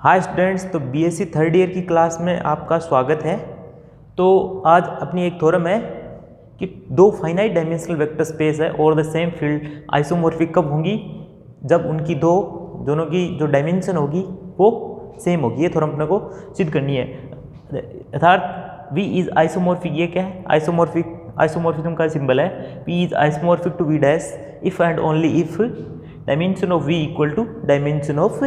Hi students, तो BSc third year की class में आपका स्वागत है। तो आज अपनी एक थ्योरम है कि दो फाइनाइट डायमेंशनल वेक्टर स्पेस है और द सेम फील्ड आइसोमॉर्फिक कब होंगी, जब उनकी दोनों की जो डायमेंशन होगी वो सेम होगी। ये थ्योरम अपने को सिद्ध करनी है। अर्थात V इज आइसोमॉर्फिक, ये क्या है आइसोमॉर्फिज्म का सिंबल है। P is isomorphic to V dash if and only if dimension of V equal to dimension of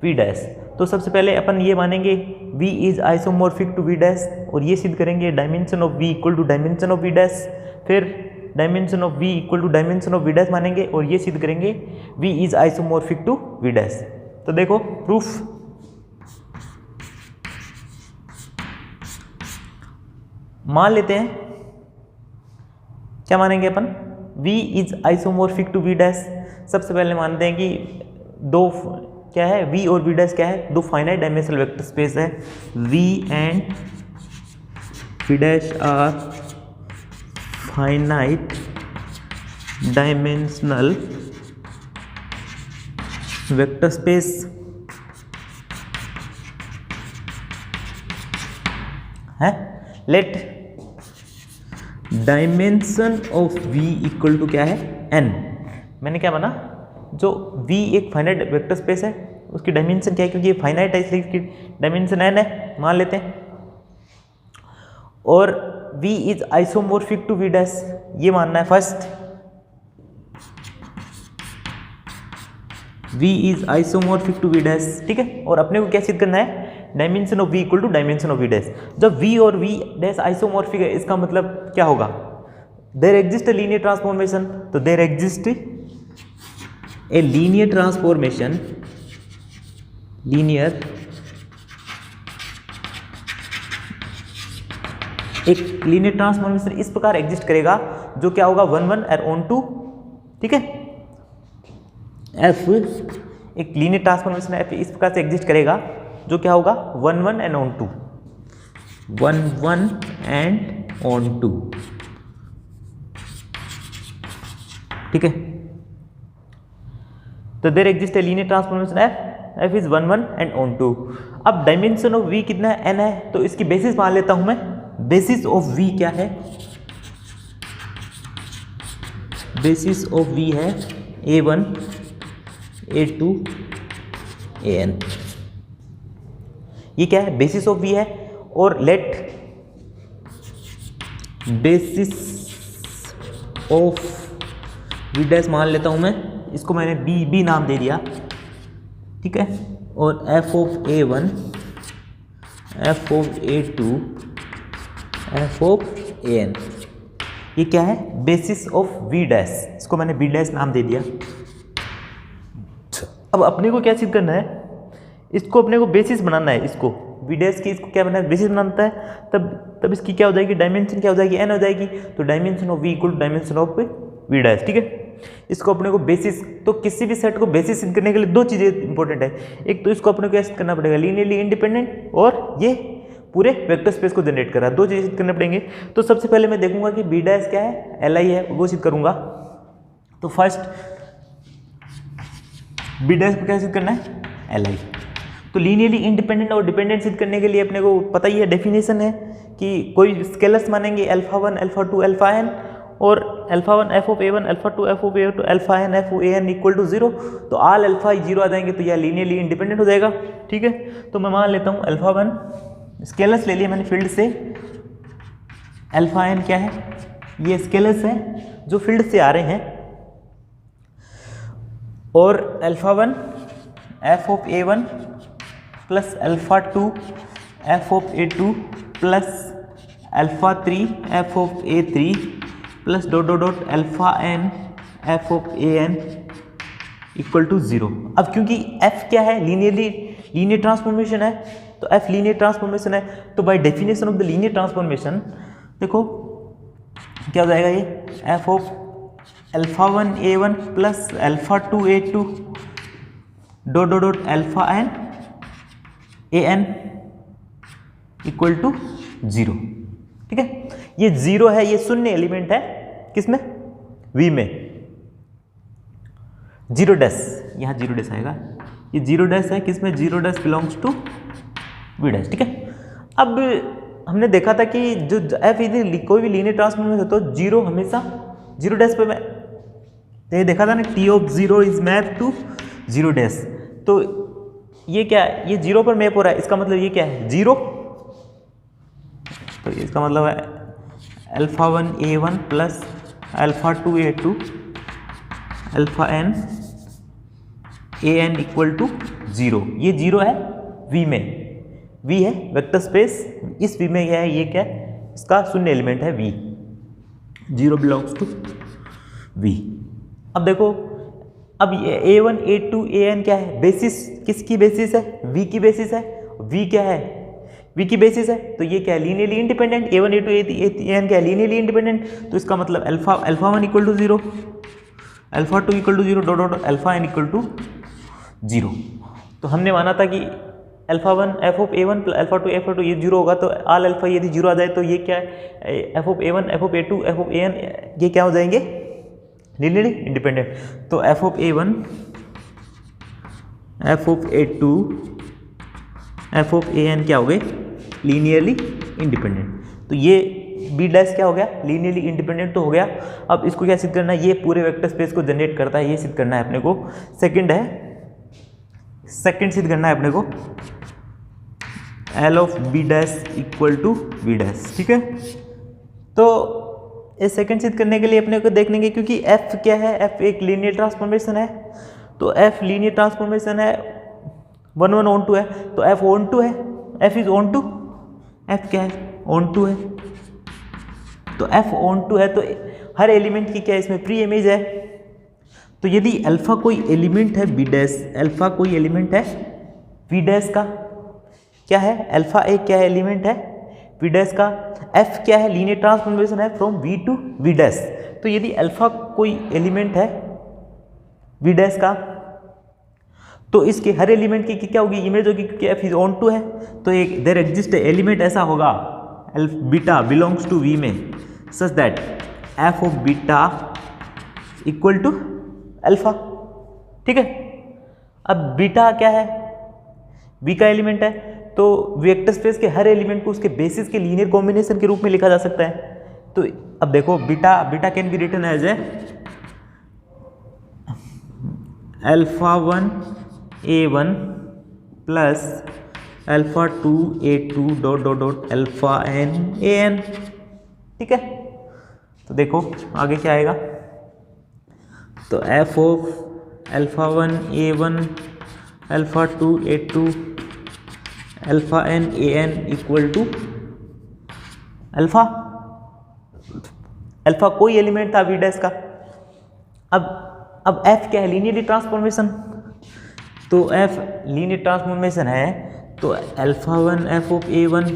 V dash. तो सबसे पहले अपन ये मानेंगे V is isomorphic to V dash और ये सिद्ध करेंगे dimension of V equal to dimension of V dash. फिर dimension of V equal to dimension of V dash मानेंगे और ये सिद्ध करेंगे V is isomorphic to V dash. तो देखो प्रूफ, मान लेते हैं, क्या मानेंगे अपन, V is isomorphic to V dash. सबसे पहले मानते हैं कि दो क्या है, V और V डैश क्या है, दो फाइनाइट डायमेंशनल वेक्टर स्पेस है। V and V dash are finite dimensional vector space है। Let dimension of V equal to क्या है, n। मैंने क्या माना, जो V एक फाइनाइट वेक्टर स्पेस है उसकी डायमेंशन क्या है, क्योंकि ये फाइनाइट है इसलिए इसकी डायमेंशन n है, मान लेते हैं। और V is isomorphic to V dash, ये मानना है first. V is isomorphic to V dash, ठीक है। और अपने को क्या सिद्ध करना है, dimension of V equal to dimension of V dash. जब V और V डैश आइसोमॉर्फिक है, इसका मतलब क्या होगा, there exist a linear transformation. तो there exist a linear transformation, एक लीनियर ट्रांसफॉर्मेशन इस प्रकार एग्जिस्ट करेगा जो क्या होगा, 1 1 और ऑन टू, ठीक है। F एक लीनियर ट्रांसफॉर्मेशन F इस प्रकार से एग्जिस्ट करेगा जो क्या होगा, 1 1 and onto, 1 1 and onto, ठीक है। तो there exist a linear transformation F is 1 1 and onto. अब डायमेंशन ऑफ V कितना है, n है, तो इसकी बेसिस मान लेता हूं मैं। बेसिस ऑफ V क्या है, बेसिस ऑफ V है A1 A2 AN। ये क्या है, बेसिस ऑफ V है। और let basis of V dash मान लेता हूं मैं, इसको मैंने B नाम दे दिया, ठीक है। और F of A1 F of A2 F of AN, ये क्या है, बेसिस ऑफ V डैश, इसको मैंने B डैश नाम दे दिया। अब अपने को क्या सिद्ध करना है, इसको अपने को बेसिस बनाना है, इसको V डैश की इसको क्या बनाना है, बेसिस बनाता है। तब इसकी क्या हो जाएगी, डायमेंशन क्या हो जाएगी, n हो जाएगी। तो dimension of V equal to dimension of V dash, ठीक है। इसको अपने को बेसिस, तो किसी भी सेट को बेसिस सिद्ध करने के लिए दो चीज़ें इंपॉर्टेंट है। एक तो इसको अपने को क्या सिद्ध करना पड़ेगा, लीनियरली इंडिपेंडेंट, और ये पूरे वेक्टर स्पेस को जनरेट कर रहा है। दो चीज़ें सिद्ध करने पड़ेंगे। तो सबसे पहले मैं देखूंगा कि B डैश क्या है, Li है, वो सिद्ध करूंगा। तो फर्स्ट B डैश को क्या सिद्ध करना है, Li। तो लीनियरली इंडिपेंडेंट और डिपेंडेंट सिद्ध करने के लिए अपने को पता ही है, डेफिनेशन है कि कोई स्केलर्स मानेंगे α1 α2 αn, और α1 f of a1 α2 f of a2 αn f of an equal to 0। तो आल अल्फा 0 आ जाएंगे, तो यह लीनियरली इंडिपेंडेंट हो जाएगा, ठीक है। तो मैं मान लेता हूँ α1, स्केलर्स ले लिए मैंने फील्ड से, αn क्या है, ये स्केलर्स हैं जो फील्ड से आ रहे हैं। और α1 f of a1 plus α2 f of a2 plus α3 f of a3 plus dot dot dot αn f of an equal to 0। अब क्योंकि f क्या है, लीनियर ट्रांसफॉर्मेशन है, तो f लीनियर ट्रांसफॉर्मेशन है, तो by definition of the linear transformation देखो क्या हो जाएगा, ये f of α1 a1 plus α2 a2 dot dot dot αn an equal to 0, ठीक है। ये 0 है, ये शून्य एलिमेंट है किसमें, V में। 0 डैश, यहाँ 0 डैश आएगा, ये 0 डैश है किसमें, 0 dash belongs to V dash, ठीक है। अब हमने देखा था कि जो एफ यदि कोई भी लीनियर ट्रांसफॉर्मेशन है तो 0 हमेशा 0 डैश पे मैं ये देखा था ना, T of 0 is map to 0 dash. तो ये क्या है, ये 0 पर मैप हो रहा है, इसका मतलब ये क्या है 0, तो इसका मतलब है alpha 1 A1 plus alpha 2 A2 alpha n AN equal to 0। ये 0 है V में, V है वेक्टर स्पेस, इस V में क्या है, ये क्या है, इसका शून्य एलिमेंट है V, 0 बिलोंग्स टू V। अब देखो, अब ये A1 A2 AN क्या है, बेसिस किसकी बेसिस है, V की बेसिस है, V क्या है, V की बेसिस है, तो ये क्या है linearly independent, A1 A2 AN क्या है लीनियरली इंडिपेंडेंट, तो इसका मतलब alpha 1 equal to 0, alpha 2 equal to 0 dot dot alpha n equal to 0। तो हमने माना था कि alpha 1 F of A1 plus alpha 2 F of 2 ये 0 होगा, तो आल अल्फा यदि 0 आ जाए तो ये क्या है, F of A1 F of A2 F of AN ये क्या हो जाएंगे लीनियरली इंडिपेंडेंट। तो F of A1 F of A2 F of AN क्या हो गए लीनियरली इंडिपेंडेंट। तो ये बी डैश क्या हो गया लीनियरली इंडिपेंडेंट तो हो गया। अब इसको क्या सिद्ध करना है, ये पूरे वेक्टर स्पेस को जनरेट करता है, ये सिद्ध करना है अपने को। सेकंड सिद्ध करना है अपने को L of B dash equal to B dash, ठीक है। तो ये सेकंड सिद्ध करने के लिए अपने को देखने के, क्योंकि एफ क्या है, एफ एक लीनियर ट्रांसफॉर्मेशन है, तो एफ लीनियर ट्रांसफॉर्मेशन है 1 1 ऑन टू है, तो एफ ऑन टू है, F is onto, F क्या है ऑन टू है, तो एफ ऑन टू है, तो हर एलिमेंट की क्या इसमें प्री इमेज है। तो यदि अल्फा कोई एलिमेंट है बी डैश, अल्फा कोई एलिमेंट है वी डैश का, क्या है अल्फा एक क्या है एलिमेंट है वी डैश का, एफ क्या है लीनियर ट्रांसफॉर्मेशन है from V to V dash. तो यदि अल्फा कोई एलिमेंट है वी डैश का, तो इसके हर एलिमेंट की क्या होगी इमेज होगी, क्योंकि एफ इज ऑन टू है, तो एक देयर एग्जिस्ट एलिमेंट ऐसा होगा बीटा बिलोंग्स टू वी में such that F of beta equal to alpha, ठीक है। अब बीटा क्या है बी का एलिमेंट है, तो वेक्टर स्पेस के हर एलिमेंट को उसके बेसिस के लीनियर कॉम्बिनेशन के रूप में लिखा जा सकता है। तो अब देखो beta can be written as a alpha 1 A1 plus alpha 2 A2 dot dot dot alpha n AN, ठीक है। तो देखो आगे क्या आएगा, तो F of alpha 1 A1 alpha 2 A2 alpha n AN equal to alpha कोई एलिमेंट था वी डैश का। अब एफ क्या है लीनियरली ट्रांसफॉर्मेशन, तो एफ लीनियर ट्रांसफॉर्मेशन है, तो alpha 1 F of A1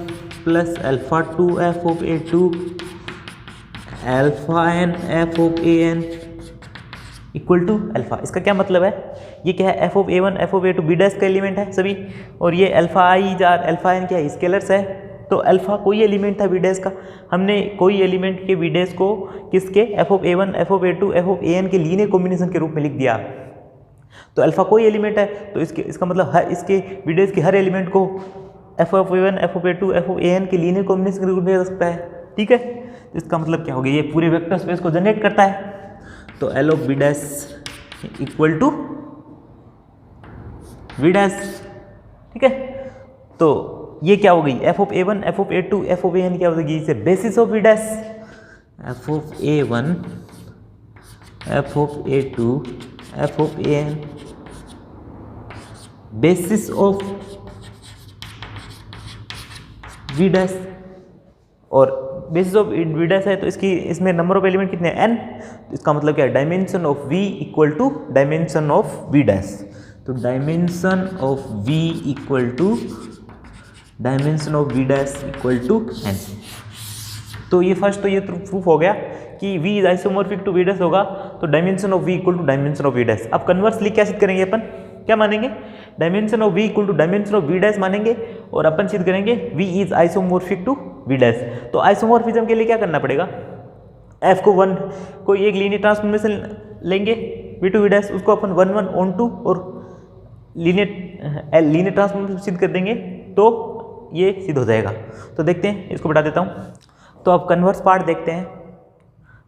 plus alpha 2 F of A2 alpha n F of AN equal to alpha. इसका क्या मतलब है, ये क्या है F of A1 F of A2 B dash का एलिमेंट है सभी, और ये अल्फा आई जार अल्फा n क्या है स्केलर्स है। तो अल्फा कोई एलिमेंट था बी डैश का, हमने कोई एलिमेंट के बी डैश को किसके F of A1 F of A2 F of AN के लीनियर कॉम्बिनेशन के रूप में लिख दिया। तो अल्फा कोई एलिमेंट है, तो इसका मतलब हर इसके बी डैश के हर एलिमेंट को F of A1 F of A2 F of AN के लीनियर कॉम्बिनेशन के रूप में लिख सकता है, ठीक है। तो इसका मतलब क्या हो गया, ये पूरे वेक्टर स्पेस को जनरेट करता है। तो L of B dash equal to V dash, ठीक है। तो ये क्या हो गई F of A1 F of A2 F of AN क्या हो जाएगी, इसे basis of V dash, F of A1 F of A2 F of AN basis of V dash, और बेसिस ऑफ वी डैश है तो इसमें नंबर ऑफ एलिमेंट कितने हैं n, तो इसका मतलब क्या है dimension of v equal to dimension of V dash. तो dimension of v equal to dimension of V dash equal to n। तो ये फर्स्ट तो ये प्रूफ हो गया कि v is isomorphic to V dash होगा, तो dimension of v equal to dimension of V dash. अब कन्वर्सली क्या सिद्ध करेंगे अपन, क्या मानेंगे dimension of v equal to dimension of V dash मानेंगे, और अपन सिद्ध करेंगे v is isomorphic to V dash. तो आइसोमॉर्फिज्म के लिए क्या करना पड़ेगा, f को 1 कोई एक लीनियर ट्रांसफॉर्मेशन लेंगे v टू वी डैश, उसको अपन 1 1 ऑन टू और लीनियर ट्रांसफॉर्मेशन सिद्ध कर देंगे तो ये सिद्ध हो जाएगा। तो देखते हैं, इसको बता देता हूँ। तो अब कन्वर्स पार्ट देखते हैं।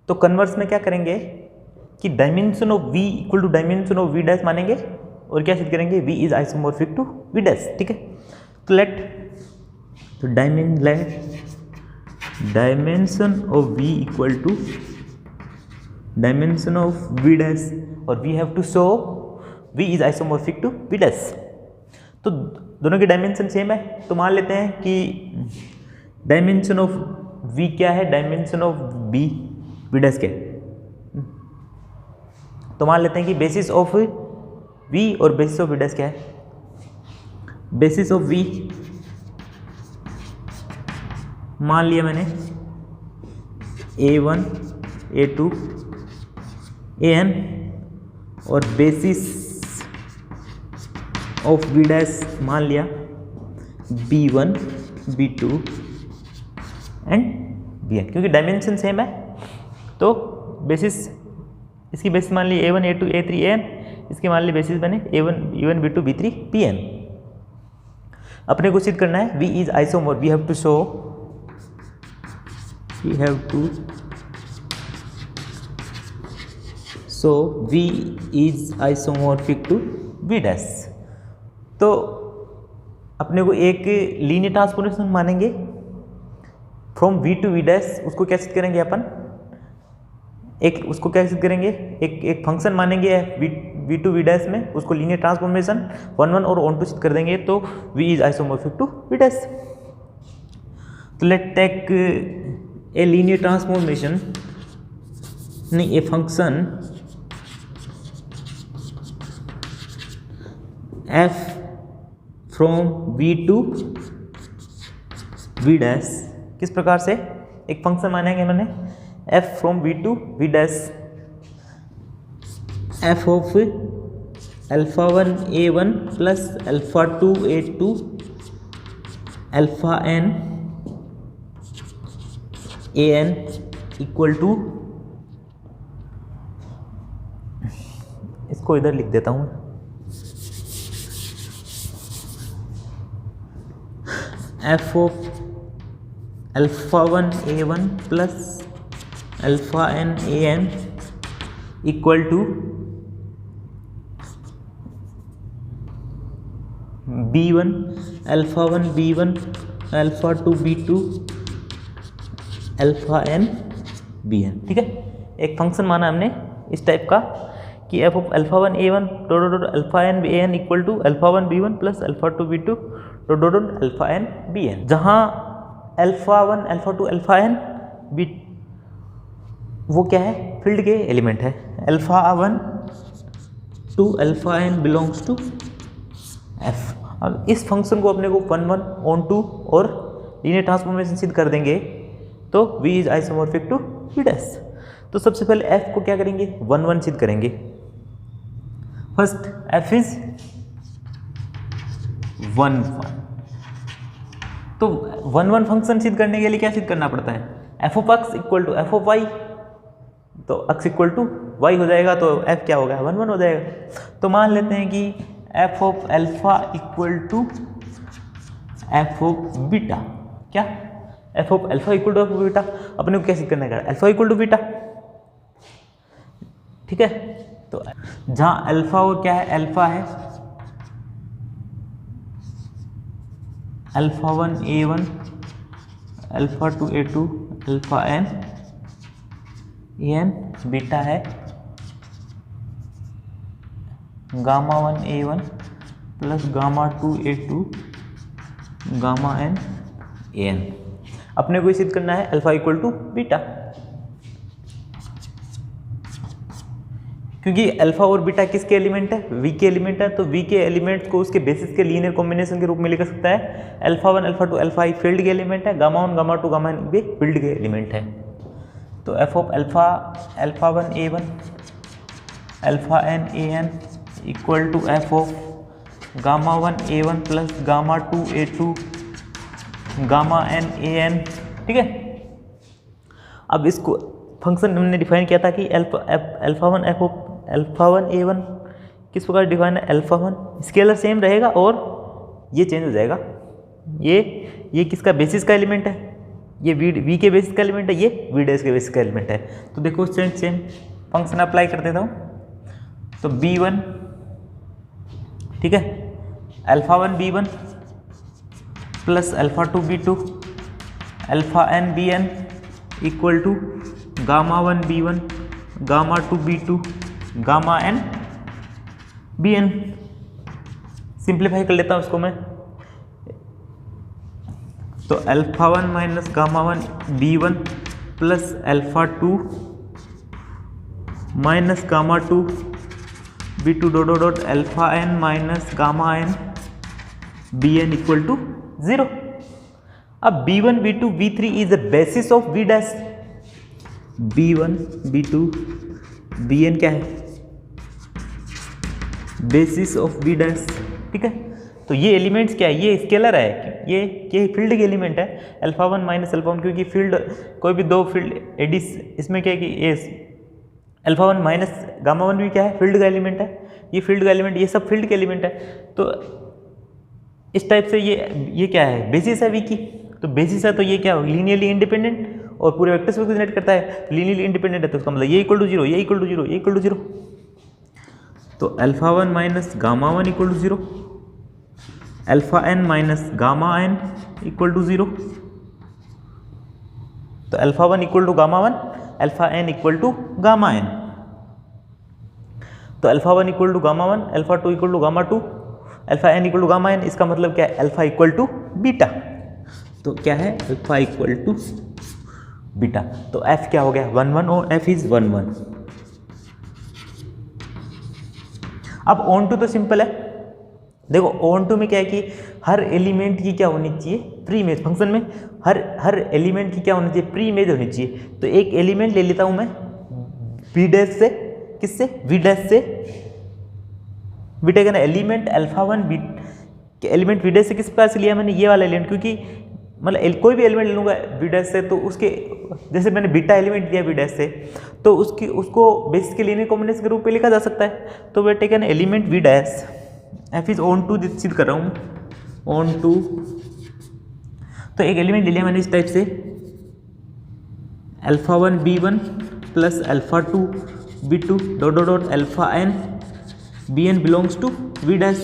तो कन्वर्स में क्या करेंगे कि dimension of v equal to dimension of v dash मानेंगे और क्या सिद्ध करेंगे, v is isomorphic to v dash. ठीक है, तो dimension of v equal to dimension of v dash और we have to show v is isomorphic to v dash. तो दोनों की डायमेंशन सेम है, तो मान लेते हैं कि डायमेंशन ऑफ v क्या है, डायमेंशन ऑफ v डैश क्या है। तो मान लेते हैं कि बेसिस ऑफ v और बेसिस ऑफ v डैश क्या है। बेसिस ऑफ v मान लिया मैंने a1 a2 an और बेसिस ऑफ v डैश मान लिया b1 b2 एंड bn, क्योंकि डायमेंशन सेम है। तो बेसिस, इसकी बेसिस मान ली a1 a2 a3 an, इसकी मान ली बेसिस बने a1 b1 b2 b3 bn। अपने को सिद्ध करना है v is isomorph, we have to show v is isomorphic to v dash. तो अपने को एक लीनियर ट्रांसफॉर्मेशन मानेंगे from v to v dash, उसको क्या सिद्ध करेंगे अपन, उसको क्या सिद्ध करेंगे, एक फंक्शन मानेंगे v टू v डैश में, उसको लीनियर ट्रांसफॉर्मेशन 1 1 और ऑन टू सिद्ध कर देंगे तो v is isomorphic to v dash. तो let take a linear transformation, नहीं a function f from v to v dash. किस प्रकार से, एक फंक्शन मानेंगे मैंने f from v to v dash, f of alpha 1 a1 plus alpha 2 a2 alpha n an equal to, इसको इधर लिख देता हूँ, f of alpha 1 a1 plus alpha n an equal to b1 alpha 1 b1 alpha 2 b2 alpha n bn। ठीक है, एक function माना हमने इस टाइप का कि f of alpha 1 a1 dot alpha n an equal to alpha 1 b1 plus alpha 2 b2 dot alpha n bn, जहाँ alpha 1 alpha 2 alpha n b वो क्या है, फील्ड के एलिमेंट है। Alpha 1 to alpha n belongs to f। अब इस function को अपने को 1 1 ऑन टू और लीनियर ट्रांसफॉर्मेशन सिद्ध कर देंगे तो v is isomorphic to v dash. तो सबसे पहले f को क्या करेंगे, 1 1 सिद्ध करेंगे। First f is 1 1। तो 1 1 फंक्शन सिद्ध करने के लिए क्या सिद्ध करना पड़ता है, f of x equal to f of y, तो x इक्वल टू y हो जाएगा, तो f क्या होगा, 1 1 हो जाएगा। तो मान लेते हैं कि f of alpha equal to f of beta, क्या f of alpha equal to f of beta, अपने को कैसे करना है, अल्फा इक्वल टू बीटा। ठीक है, तो जहाँ अल्फा और क्या है, अल्फा है alpha 1 a1 alpha 2 a2 alpha n an, beta है gamma 1 a1 plus gamma 2 a2 gamma n an। अपने को सिद्ध करना है अल्फा इक्वल टू बीटा, क्योंकि अल्फा और बीटा किसके एलिमेंट है, v के एलिमेंट है। तो v के एलिमेंट्स को उसके बेसिस के लीनियर कॉम्बिनेशन के रूप में लिख सकता है। Alpha 1 alpha 2 alpha i field के एलिमेंट है, गामा 1 गामा 2 गामा n भी फील्ड के एलिमेंट है। तो f of alpha 1 a1 alpha n an equal to f of gamma 1 a1 plus gamma 2 a2 gamma n an। ठीक है, अब इसको फंक्शन हमने डिफाइन किया था कि alpha 1 f of alpha 1 a1 किस प्रकार डिफाइन है, अल्फा 1 स्केलर सेम रहेगा और ये चेंज हो जाएगा, ये किसका बेसिस का एलिमेंट है, ये वी के बेसिस का एलिमेंट है, ये वी डैश के बेसिस का एलिमेंट है। तो देखो सेम फंक्शन अप्लाई कर देता हूँ। तो b1 ठीक है, alpha 1 b1 plus alpha 2 b2 alpha n bn equal to gamma 1 b1 gamma 2 b2 gamma n bn। Simplify कर लेता हूँ इसको मैं। तो alpha 1 minus gamma 1 b1 plus alpha 2 minus gamma 2 b2 dot alpha n minus gamma n bn equal to 0। अब b1 b2 b3 is the basis of b dash. b1 b2 bn क्या है, basis of b dash, ठीक है। तो ये elements क्या है, ये स्केलर है, ये फील्ड के एलिमेंट है अल्फा 1 माइनस अल्फा 1, क्योंकि फील्ड कोई भी दो फील्ड एडिस इसमें क्या है कि ये अल्फा 1 माइनस गामा 1 भी क्या है, फील्ड का एलिमेंट है, ये फील्ड का एलिमेंट, ये सब फील्ड के एलिमेंट है। तो इस टाइप से ये क्या है, बेसिस है वी की। तो बेसिस है तो ये क्या हो, लीनियरली इंडिपेंडेंट और पूरे वेक्टर्स को जनरेट करता है, लीनियरली इंडिपेंडेंट है, तो उसका मतलब ये इक्वल टू 0, ये इक्वल टू 0, ये इक्वल टू 0। तो alpha 1 minus gamma 1 equal to 0, alpha n minus gamma n equal to 0। तो alpha 1 equal to gamma 1, alpha n equal to gamma n। तो alpha 1 equal to gamma 1, alpha 2 equal to gamma 2, alpha n equal to gamma n। इसका मतलब क्या है, alpha equal to beta. तो क्या है, alpha equal to beta. तो f क्या हो गया, 1 1 और f इज 1 1। अब ऑन टू तो सिंपल है, देखो ऑन टू में क्या है कि हर एलिमेंट की क्या होनी चाहिए, प्री इमेज। फंक्शन में हर एलिमेंट की क्या होनी चाहिए, प्री इमेज होनी चाहिए। तो एक एलिमेंट ले लेता हूं मैं वी डैश से, किससे, वी डैश से। बीटा का element alpha 1 element V dash से किस प्रकार से लिया मैंने, ये वाला एलिमेंट, क्योंकि मतलब कोई भी एलिमेंट ले लूँगा वी डैश से, तो उसके जैसे मैंने बीटा एलिमेंट लिया वी डैश से, तो उसको बेसिस के लीनियर कॉम्बिनेशन के रूप में लिखा जा सकता है। तो we taken element V dash, F is onto, सिद्ध कर रहा हूँ मैं, ऑन टू। तो एक एलिमेंट ले लिया मैंने इस टाइप से, alpha 1 b1 plus alpha 2 b2 dot alpha n bn belongs to V dash,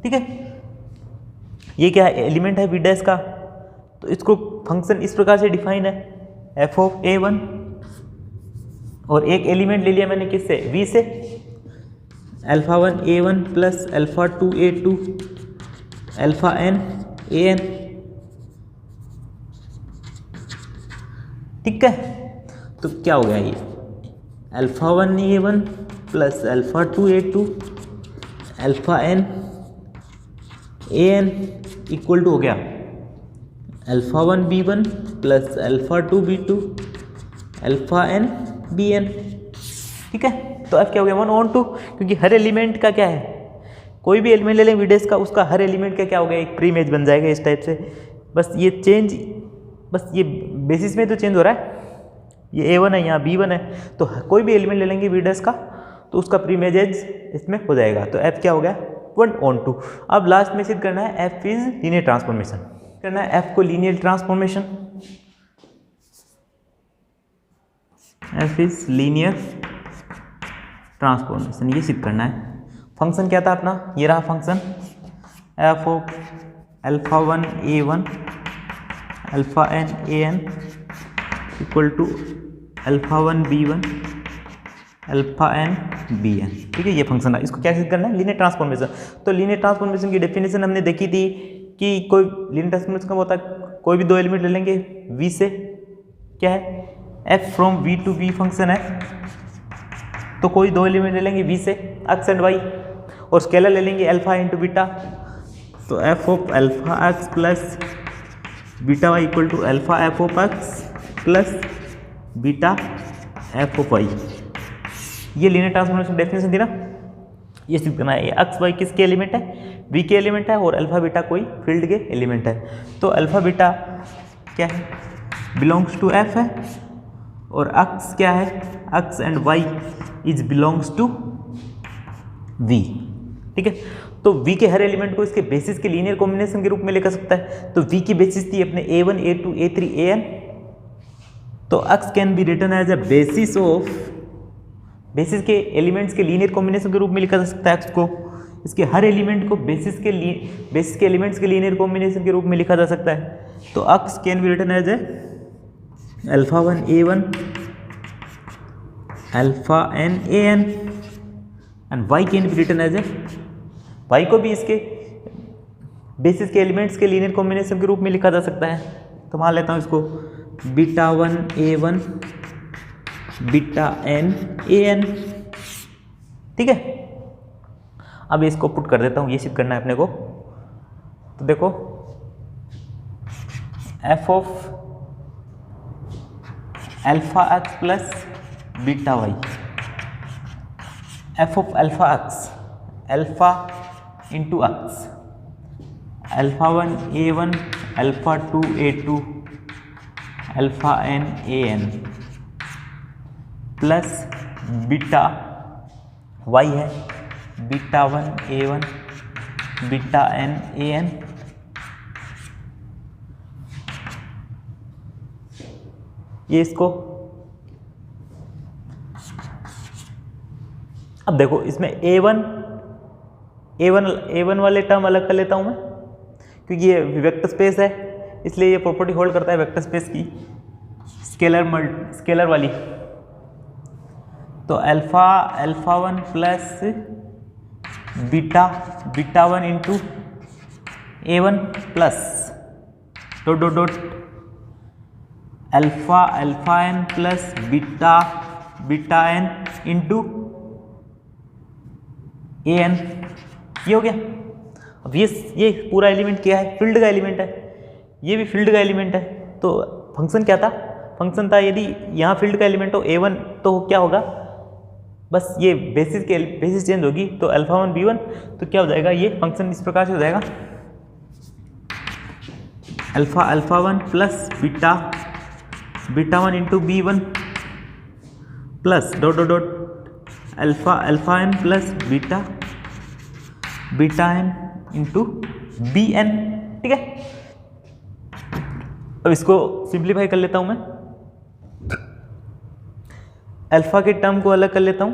ठीक है। ये क्या एलिमेंट है वी डैश का। तो इसको फंक्शन इस प्रकार से डिफाइन है, f ऑफ a1, और एक एलिमेंट ले लिया मैंने किससे, v से, alpha 1 a1 plus alpha 2 a2 alpha n an, ठीक है। तो क्या हो गया ये, alpha 1 a1 plus alpha 2 a2 alpha n an equal to हो गया alpha 1 b1 plus alpha 2 b2 alpha n bn, ठीक है। तो अब क्या हो गया, 1 ऑन 2, क्योंकि हर एलिमेंट का क्या है, कोई भी एलिमेंट ले लें वी डैश का, उसका हर एलिमेंट का क्या हो गया, एक प्री इमेज बन जाएगा इस टाइप से। बस ये चेंज, बस ये बेसिस में तो चेंज हो रहा है, ये a1 है यहाँ b1 है, तो कोई भी एलिमेंट ले लेंगे वी डैश का, तो उसका प्री इमेज इसमें हो जाएगा। तो f क्या हो गया, 1 ऑन 2। अब लास्ट में सिद्ध करना है f इज लीनियर ट्रांसफॉर्मेशन, करना है f को linear transformation, f is linear transformation, ये सिद्ध करना है। फंक्शन क्या था अपना, ये रहा function f of alpha 1 a1 alpha n an equal to alpha 1 b1 alpha n bn, ठीक है। ये फंक्शन है, इसको क्या सिद्ध करना है, लीनियर ट्रांसफॉर्मेशन। तो लीनियर ट्रांसफॉर्मेशन की डेफिनेशन हमने देखी थी कि कोई लीनियर ट्रांसफॉर्मेशन का होता है, कोई भी दो एलिमेंट ले लेंगे v से, क्या है, f from v to v function है, तो कोई दो एलिमेंट ले लेंगे v से, x एंड y, और स्केलर ले लेंगे अल्फा इंटू बीटा। तो f of alpha x plus beta y equal to alpha f of x plus beta f of y। ये लीनियर ट्रांसफॉर्मेशन डेफिनेशन थी ना, ये सिद्ध करना है। ये x y किसके एलिमेंट है, v के एलिमेंट है, और अल्फा बीटा कोई फील्ड के एलिमेंट है। तो अल्फा बीटा क्या है, बिलोंग्स टू f है, और x क्या है, x and y is belongs to V, ठीक है। तो V के हर एलिमेंट को इसके बेसिस के लीनियर कॉम्बिनेशन के रूप में लिखा सकता है। तो V की बेसिस थी अपने A1 A2 A3 AN, तो x can be written as a basis of, basis के एलिमेंट्स के लीनियर कॉम्बिनेशन के रूप में लिखा जा सकता है x को। इसके हर एलिमेंट को बेसिस के एलिमेंट्स के लीनियर कॉम्बिनेशन के रूप में लिखा जा सकता है। तो x can be written as a alpha 1 A1 alpha n AN and y can be written as a, y को भी इसके बेसिस के एलिमेंट्स के लीनियर कॉम्बिनेशन के रूप में लिखा जा सकता है। तो मान लेता हूँ इसको beta 1 A1 beta n AN, ठीक है। अब इसको पुट कर देता हूँ, ये सिद्ध करना है अपने को। तो देखो f of alpha x plus beta y, f of alpha x alpha into x, alpha 1 A1 alpha 2 A2 alpha n AN plus beta y है beta 1 A1 beta n AN, ये इसको अब देखो इसमें A1 वाले टर्म अलग कर लेता हूं मैं, क्योंकि ये वेक्टर स्पेस है इसलिए ये प्रॉपर्टी होल्ड करता है वेक्टर स्पेस की, स्केलर वाली। तो alpha 1 plus beta 1 into A1 plus dot alpha n plus beta n into AN, ये हो गया। अब ये पूरा एलिमेंट क्या है, फील्ड का एलिमेंट है, ये भी फील्ड का एलिमेंट है। तो फंक्शन क्या था, फंक्शन था यदि यहाँ फील्ड का एलिमेंट हो A1 तो क्या होगा, बस ये बेसिस चेंज होगी तो अल्फा 1 B1, तो क्या हो जाएगा, ये फंक्शन इस प्रकार से हो जाएगा alpha 1 plus beta 1 into B1 plus dot alpha n plus beta n into BN, ठीक है। अब इसको सिंप्लीफाई कर लेता हूं मैं, अल्फा के टर्म को अलग कर लेता हूं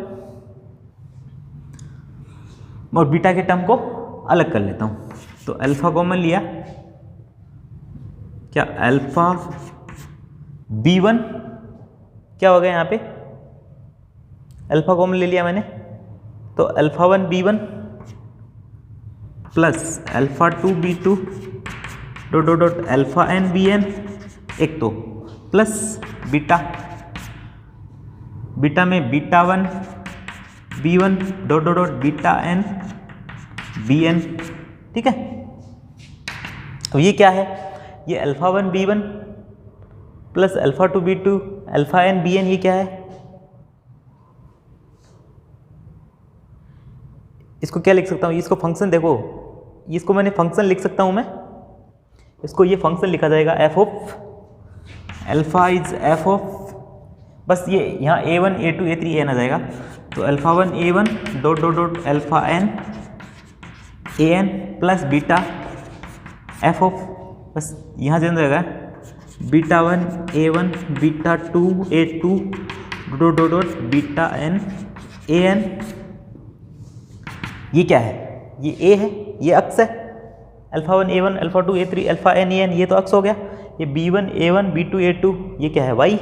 और बीटा के टर्म को अलग कर लेता हूं। तो अल्फा कॉमन लिया, क्या अल्फा B1 क्या हो गया, यहाँ पे अल्फा कॉमन ले लिया मैंने, तो alpha 1 B1 plus alpha 2 B2 dot alpha n BN, एक तो प्लस बीटा में beta 1 B1 dot beta n BN, ठीक है। तो ये क्या है, ये alpha 1 B1 plus alpha 2 B2 alpha n BN, ये क्या है, इसको क्या लिख सकता हूँ, इसको फंक्शन, देखो इसको मैंने फंक्शन लिख सकता हूँ मैं, इसको ये फंक्शन लिखा जाएगा f of alpha is f of, बस ये यहाँ A1 A2 A3 AN आ जाएगा। तो alpha 1 A1 dot alpha n AN plus beta f of, बस यहाँ चेंज रहेगा beta 1 A1 beta 2 A2 dot beta n AN, ये क्या है, ये A है, ये अक्स है, alpha 1 A1 alpha 2 A3 alpha n AN, ये तो अक्स हो गया। ये B1 A1 B2 A2, ये क्या है, y।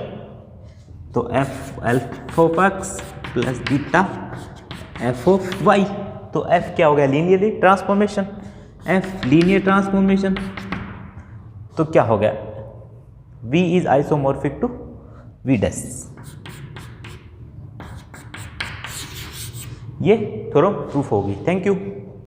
तो f alpha of x plus beta f of y, तो f क्या हो गया, linear transformation, f linear transformation, तो क्या हो गया, v is isomorphic to v dash. ये थोड़ा प्रूफ होगी। Thank you.